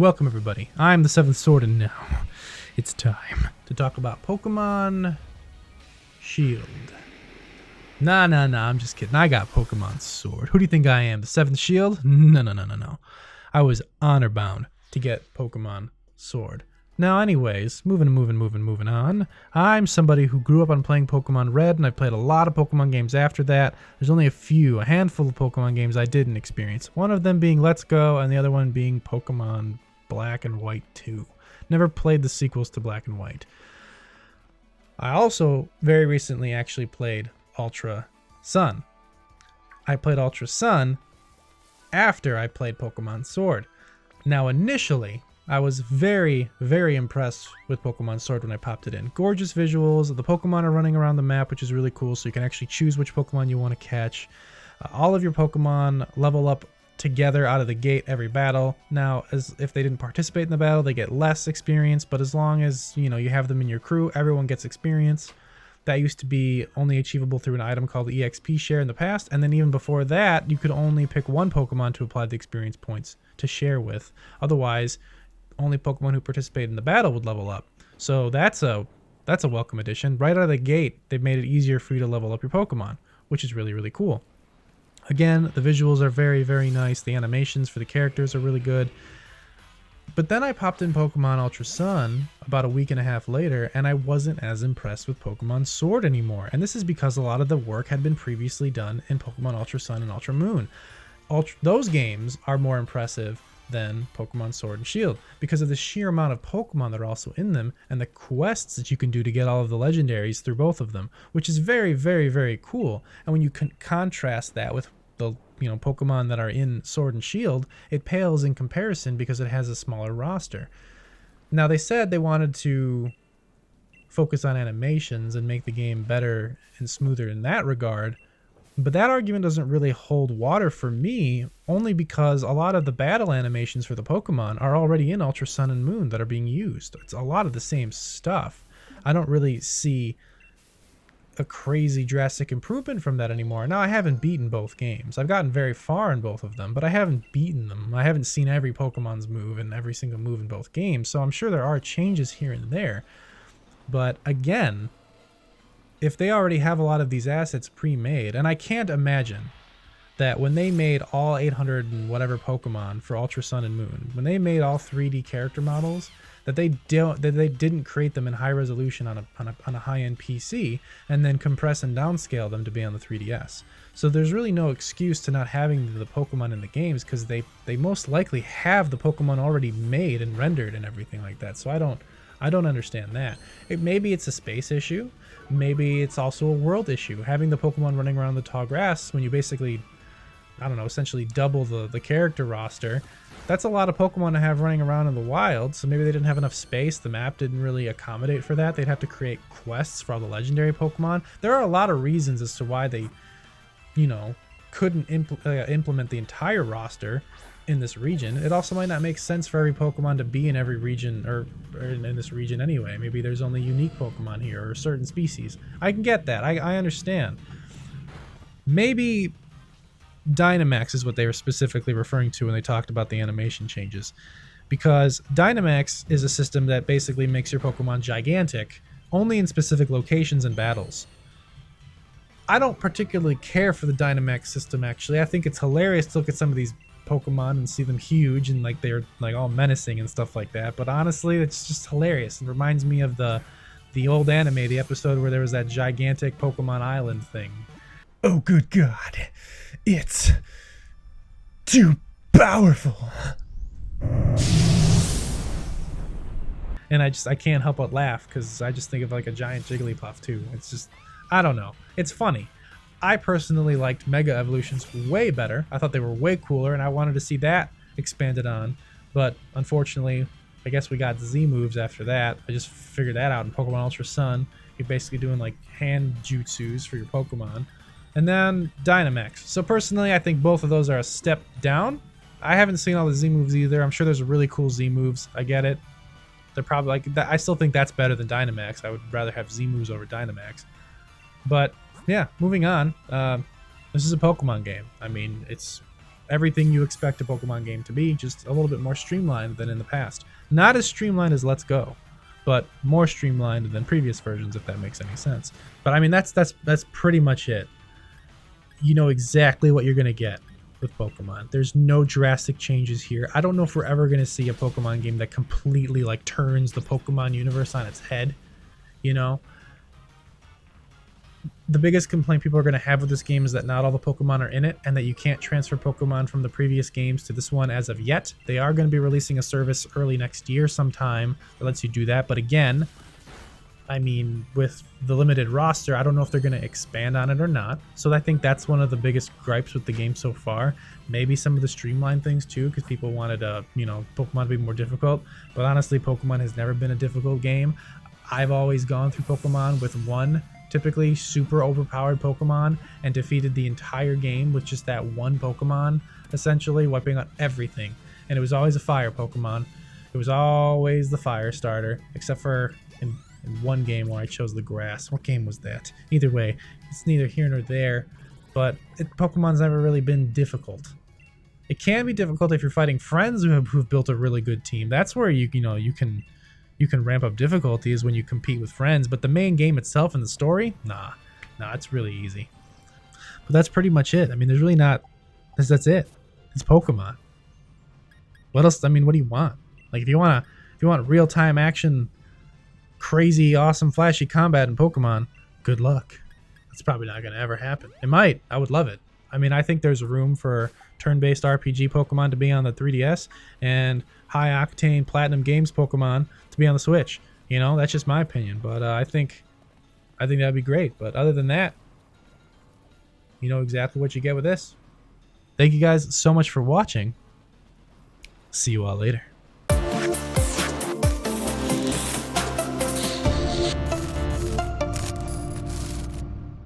Welcome everybody. I'm the Seventh Sword and now it's time to talk about Pokemon Shield. Nah, I'm just kidding. I got Pokemon Sword. Who do you think I am? The Seventh Shield? No. I was honor bound to get Pokemon Sword. Now anyways, moving on. I'm somebody who grew up on playing Pokemon Red, and I played a lot of Pokemon games after that. There's only a handful of Pokemon games I didn't experience. One of them being Let's Go, and the other one being Pokemon Black and White 2. Never played the sequels to Black and White. I also very recently actually played Ultra Sun. I played Ultra Sun after I played Pokemon Sword. Now initially, I was very impressed with Pokemon Sword when I popped it in. Gorgeous visuals, the Pokemon are running around the map, which is really cool, so you can actually choose which Pokemon you want to catch. All of your Pokemon level up together out of the gate every battle. Now, as if they didn't participate in the battle, they get less experience, but as long as, you have them in your crew, everyone gets experience. That used to be only achievable through an item called EXP share in the past, and then even before that, you could only pick one Pokemon to apply the experience points to share with. Otherwise, only Pokemon who participate in the battle would level up. So that's a welcome addition. Right out of the gate, they've made it easier for you to level up your Pokemon, which is really cool. Again, the visuals are very nice. The animations for the characters are really good. But then I popped in Pokemon Ultra Sun about a week and a half later, and I wasn't as impressed with Pokemon Sword anymore. And this is because a lot of the work had been previously done in Pokemon Ultra Sun and Ultra Moon. Those games are more impressive than Pokemon Sword and Shield because of the sheer amount of Pokemon that are also in them and the quests that you can do to get all of the legendaries through both of them, which is very cool. And when you can contrast that with the Pokemon that are in Sword and Shield, it pales in comparison because it has a smaller roster. Now they said they wanted to focus on animations and make the game better and smoother in that regard, but that argument doesn't really hold water for me, only because a lot of the battle animations for the Pokemon are already in Ultra Sun and Moon that are being used. It's a lot of the same stuff. I don't really see a crazy drastic improvement from that anymore. Now, I haven't beaten both games. I've gotten very far in both of them, but I haven't beaten them. I haven't seen every Pokemon's move and every single move in both games, so I'm sure there are changes here and there. But again, if they already have a lot of these assets pre-made, and I can't imagine that when they made all 800 and whatever Pokemon for Ultra Sun and Moon, when they made all 3D character models, that they didn't create them in high resolution on a high-end PC and then compress and downscale them to be on the 3DS. So there's really no excuse to not having the Pokemon in the games, because they most likely have the Pokemon already made and rendered and everything like that. So I don't understand that. Maybe it's a space issue. Maybe it's also a world issue. Having the Pokemon running around the tall grass when you basically, essentially double the character roster, that's a lot of Pokemon to have running around in the wild, so maybe they didn't have enough space. The map didn't really accommodate for that. They'd have to create quests for all the legendary Pokemon. There are a lot of reasons as to why they, couldn't implement the entire roster in this region. It also might not make sense for every Pokemon to be in every region or in this region anyway. Maybe there's only unique Pokemon here or certain species. I can get that. I understand. Maybe Dynamax is what they were specifically referring to when they talked about the animation changes, because Dynamax is a system that basically makes your Pokemon gigantic only in specific locations and battles. I don't particularly care for the Dynamax system, actually. I think it's hilarious to look at some of these Pokemon and see them huge and they're all menacing and stuff like that, but honestly, it's just hilarious. It reminds me of the old anime, the episode where there was that gigantic Pokemon Island thing. Oh good god, it's too powerful. And I can't help but laugh because I just think of a giant Jigglypuff too. It's just, I don't know, it's funny. I personally liked Mega Evolutions way better. I thought they were way cooler, and I wanted to see that expanded on. But unfortunately, I guess we got Z moves after that. I just figured that out in Pokemon Ultra Sun. You're basically doing hand jutsus for your Pokemon. And then Dynamax. So personally, I think both of those are a step down. I haven't seen all the Z moves either. I'm sure there's really cool Z moves. I get it. They're probably I still think that's better than Dynamax. I would rather have Z moves over Dynamax. But yeah, moving on. This is a Pokemon game. I mean, it's everything you expect a Pokemon game to be, just a little bit more streamlined than in the past. Not as streamlined as Let's Go, but more streamlined than previous versions, if that makes any sense. But I mean, that's pretty much it. You know exactly what you're gonna get with Pokemon. There's no drastic changes here. I don't know if we're ever gonna see a Pokemon game that completely like turns the Pokemon universe on its head. You know, the biggest complaint people are going to have with this game is that not all the Pokemon are in it, and that you can't transfer Pokemon from the previous games to this one as of yet. They are going to be releasing a service early next year sometime that lets you do that. But again, I mean, with the limited roster, I don't know if they're going to expand on it or not. So I think that's one of the biggest gripes with the game so far. Maybe some of the streamlined things too, because people wanted, Pokemon to be more difficult. But honestly, Pokemon has never been a difficult game. I've always gone through Pokemon with one typically super overpowered Pokemon and defeated the entire game with just that one Pokemon, essentially wiping out everything. And it was always a fire Pokemon. It was always the fire starter, except for in one game where I chose the grass. What game was that? Either way, it's neither here nor there, but Pokemon's never really been difficult. It can be difficult if you're fighting friends who've built a really good team. That's where you can ramp up difficulties when you compete with friends, but the main game itself and the story, nah, it's really easy. But that's pretty much it. I mean, there's really not, that's it. It's Pokemon. What else? I mean, what do you want? Like, if you want real-time action, crazy, awesome, flashy combat in Pokemon, good luck. That's probably not going to ever happen. It might. I would love it. I mean, I think there's room for turn-based RPG Pokemon to be on the 3DS and high-octane Platinum Games Pokemon to be on the Switch. You know, that's just my opinion, but I think that'd be great. But other than that, you know exactly what you get with this. Thank you guys so much for watching. See you all later.